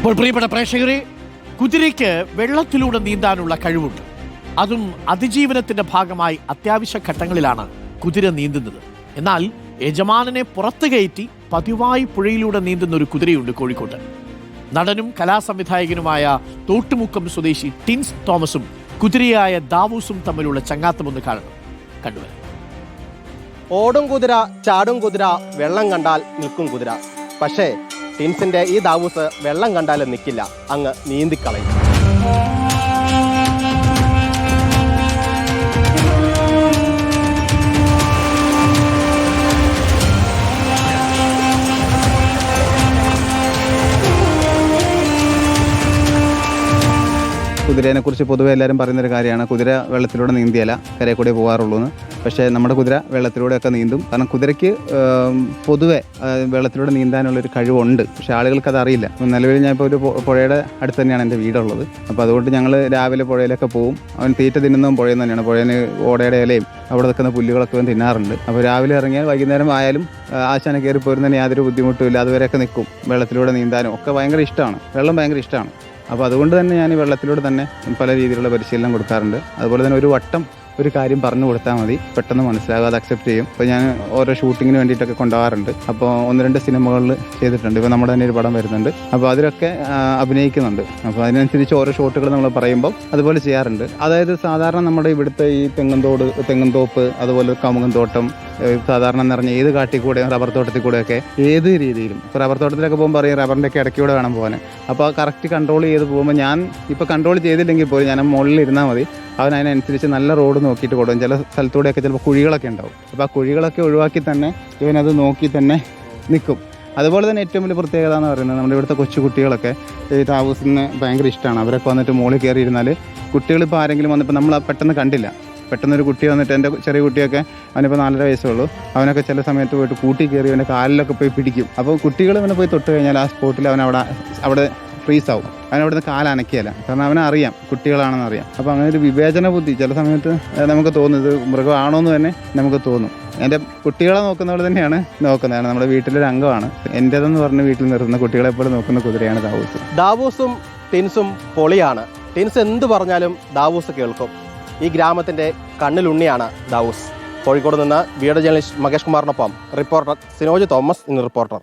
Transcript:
അപ്പോൾ പ്രിയപ്പെട്ട പ്രേക്ഷകരെ, കുതിരയ്ക്ക് വെള്ളത്തിലൂടെ നീന്താനുള്ള കഴിവുണ്ട്. അതും അതിജീവനത്തിന്റെ ഭാഗമായി അത്യാവശ്യ ഘട്ടങ്ങളിലാണ് കുതിര നീന്തുന്നത്. എന്നാൽ യജമാനനെ പുറത്തു കയറ്റി പതിവായി പുഴയിലൂടെ നീന്തുന്ന ഒരു കുതിരയുണ്ട് കോഴിക്കോട്ട്. നടനും കലാസംവിധായകനുമായ തോട്ടുമുക്കം സ്വദേശി ടിൻസ് തോമസും കുതിരയായ ദാവൂസും തമ്മിലുള്ള ചങ്ങാത്തമൊന്ന് കണ്ടുവരാം. ഓടും കുതിര, ചാടും കുതിര, വെള്ളം കണ്ടാൽ നിൽക്കും കുതിര. പക്ഷേ ടിൻസിന്റെ ഈ ദാവൂസ് വെള്ളം കണ്ടാലും നിൽക്കില്ല, അങ്ങ് നീന്തിക്കളയും. കുതിരയെ കുറിച്ച് പൊതുവെ എല്ലാവരും പറയുന്നൊരു കാര്യമാണ്, കുതിര വെള്ളത്തിലൂടെ നീന്തിയല്ല കരയിൽ കൂടെ പോകാറുള്ളൂ എന്ന്. പക്ഷേ നമ്മുടെ കുതിര വെള്ളത്തിലൂടെയൊക്കെ നീന്തും. കാരണം കുതിരയ്ക്ക് പൊതുവെ വെള്ളത്തിലൂടെ നീന്താനുള്ളൊരു കഴിവുണ്ട്. പക്ഷേ ആളുകൾക്ക് അതറിയില്ല. നിലവിൽ ഞാൻ ഇപ്പോൾ ഒരു പുഴയുടെ അടുത്ത് തന്നെയാണ് എൻ്റെ വീടുള്ളത്. അപ്പോൾ അതുകൊണ്ട് ഞങ്ങൾ രാവിലെ പുഴയിലൊക്കെ പോകും. അവൻ തീറ്റ തിന്നുന്നതും പുഴയിൽ തന്നെയാണ്. പുഴയിൽ ഓടയുടെ ഇലയും അവിടെ നിൽക്കുന്ന പുല്ലുകളൊക്കെ അവൻ തിന്നാറുണ്ട്. അപ്പോൾ രാവിലെ ഇറങ്ങിയാൽ വൈകുന്നേരം ആയാലും ആശാന കയറി പോരുന്നതിന് യാതൊരു ബുദ്ധിമുട്ടും ഇല്ല. അതുവരെയൊക്കെ നിൽക്കും. വെള്ളത്തിലൂടെ നീന്താനും ഒക്കെ ഭയങ്കര ഇഷ്ടമാണ്. വെള്ളം ഭയങ്കര ഇഷ്ടമാണ്. അപ്പോൾ അതുകൊണ്ട് തന്നെ ഞാൻ ഈ വെള്ളത്തിലൂടെ തന്നെ പല രീതിയിലുള്ള പരിശീലനം കൊടുക്കാറുണ്ട്. അതുപോലെ തന്നെ ഒരു വട്ടം ഒരു കാര്യം പറഞ്ഞു കൊടുത്താൽ മതി, പെട്ടെന്ന് മനസ്സിലാകും, അത് അക്സെപ്റ്റ് ചെയ്യും. ഇപ്പോൾ ഞാൻ ഓരോ ഷൂട്ടിങ്ങിന് വേണ്ടിയിട്ടൊക്കെ കൊണ്ടുപോകാറുണ്ട്. അപ്പോൾ 1-2 സിനിമകളിൽ ചെയ്തിട്ടുണ്ട്. ഇപ്പോൾ നമ്മുടെ തന്നെ ഒരു പടം വരുന്നുണ്ട്. അപ്പോൾ അതിലൊക്കെ അഭിനയിക്കുന്നുണ്ട്. അപ്പോൾ അതിനനുസരിച്ച് ഓരോ ഷോട്ടുകൾ നമ്മൾ പറയുമ്പോൾ അതുപോലെ ചെയ്യാറുണ്ട്. അതായത് സാധാരണ നമ്മുടെ ഇവിടുത്തെ ഈ തെങ്ങുംതോപ്പ്, അതുപോലെ കമുകന്തോട്ടം, സാധാരണ നിറഞ്ഞ ഏത് കാട്ടിൽ കൂടെയും റബ്ബർ തോട്ടത്തിൽ കൂടെയൊക്കെ ഏത് രീതിയിലും ഇപ്പോൾ റബ്ബർ തോട്ടത്തിലൊക്കെ പോകുമ്പോൾ പറയും റബ്ബറിൻ്റെ ഒക്കെ ഇടയ്ക്കൂടെ വേണം പോകാൻ. അപ്പോൾ കറക്റ്റ് കൺട്രോൾ ചെയ്ത് പോകുമ്പോൾ ഞാൻ ഇപ്പോൾ കൺട്രോൾ ചെയ്തില്ലെങ്കിൽ പോലും ഞാൻ മുകളിൽ ഇരുന്നാൽ മതി, അവൻ അതിനനുസരിച്ച് നല്ല റോഡ് നോക്കിയിട്ട് കൊടുക്കും. ചില സ്ഥലത്തൂടെയൊക്കെ ചിലപ്പോൾ കുഴികളൊക്കെ ഉണ്ടാവും. അപ്പോൾ ആ കുഴികളൊക്കെ ഒഴിവാക്കി തന്നെ ഇവനത് നോക്കി തന്നെ നിൽക്കും. അതുപോലെ തന്നെ ഏറ്റവും വലിയ പ്രത്യേകത എന്ന് പറയുന്നത്, നമ്മുടെ ഇവിടുത്തെ കൊച്ചു കുട്ടികളൊക്കെ ഈ താവൂസിന് ഭയങ്കര ഇഷ്ടമാണ്. അവരൊക്കെ വന്നിട്ട് മുകളിൽ കയറിയിരുന്നാൽ കുട്ടികളിപ്പോൾ ആരെങ്കിലും വന്നിപ്പോൾ നമ്മൾ പെട്ടെന്ന് കണ്ടില്ല, പെട്ടെന്നൊരു കുട്ടി വന്നിട്ട്, എൻ്റെ ചെറിയ കുട്ടിയൊക്കെ അവനിപ്പോൾ 4.5 വയസ്സേ ഉള്ളൂ, അവനൊക്കെ ചില സമയത്ത് പോയിട്ട് കൂട്ടി കയറി അവൻ്റെ കാലിലൊക്കെ പോയി പിടിക്കും. അപ്പോൾ കുട്ടികൾ അവനെ പോയി തൊട്ട് കഴിഞ്ഞാൽ ആ സ്പോട്ടിൽ അവൻ അവിടെ ഫ്രീസ് ആവും. അവനവിടുന്ന് കാലനക്കിയല്ല, കാരണം അവനറിയാം കുട്ടികളാണെന്ന് അറിയാം. അപ്പോൾ അങ്ങനെ ഒരു വിവേചന ബുദ്ധി ചില സമയത്ത് നമുക്ക് തോന്നുന്നത് മൃഗമാണോ എന്ന് തന്നെ നമുക്ക് തോന്നും. എൻ്റെ കുട്ടികളെ നോക്കുന്നവർ തന്നെയാണ് നോക്കുന്നത്. നമ്മുടെ വീട്ടിലൊരു അംഗമാണ്. എൻ്റേതെന്ന് പറഞ്ഞ് വീട്ടിൽ നിർത്തുന്ന കുട്ടികളെ എപ്പോഴും നോക്കുന്ന കുതിരയാണ് ദാവൂസ്. ദാവൂസും ടിൻസും പൊളിയാണ്. ടിൻസ് എന്ത് പറഞ്ഞാലും ദാവൂസ് കേൾക്കും. ഈ ഗ്രാമത്തിൻ്റെ കണ്ണിലുണ്ണിയാണ് ദാവൂസ്. കോഴിക്കോട് നിന്ന് വീഡിയോ ജേർണലിസ്റ്റ് മകേഷ് കുമാറിനൊപ്പം റിപ്പോർട്ടർ സിനോജ് തോമസ് ഇന്ന് റിപ്പോർട്ടർ.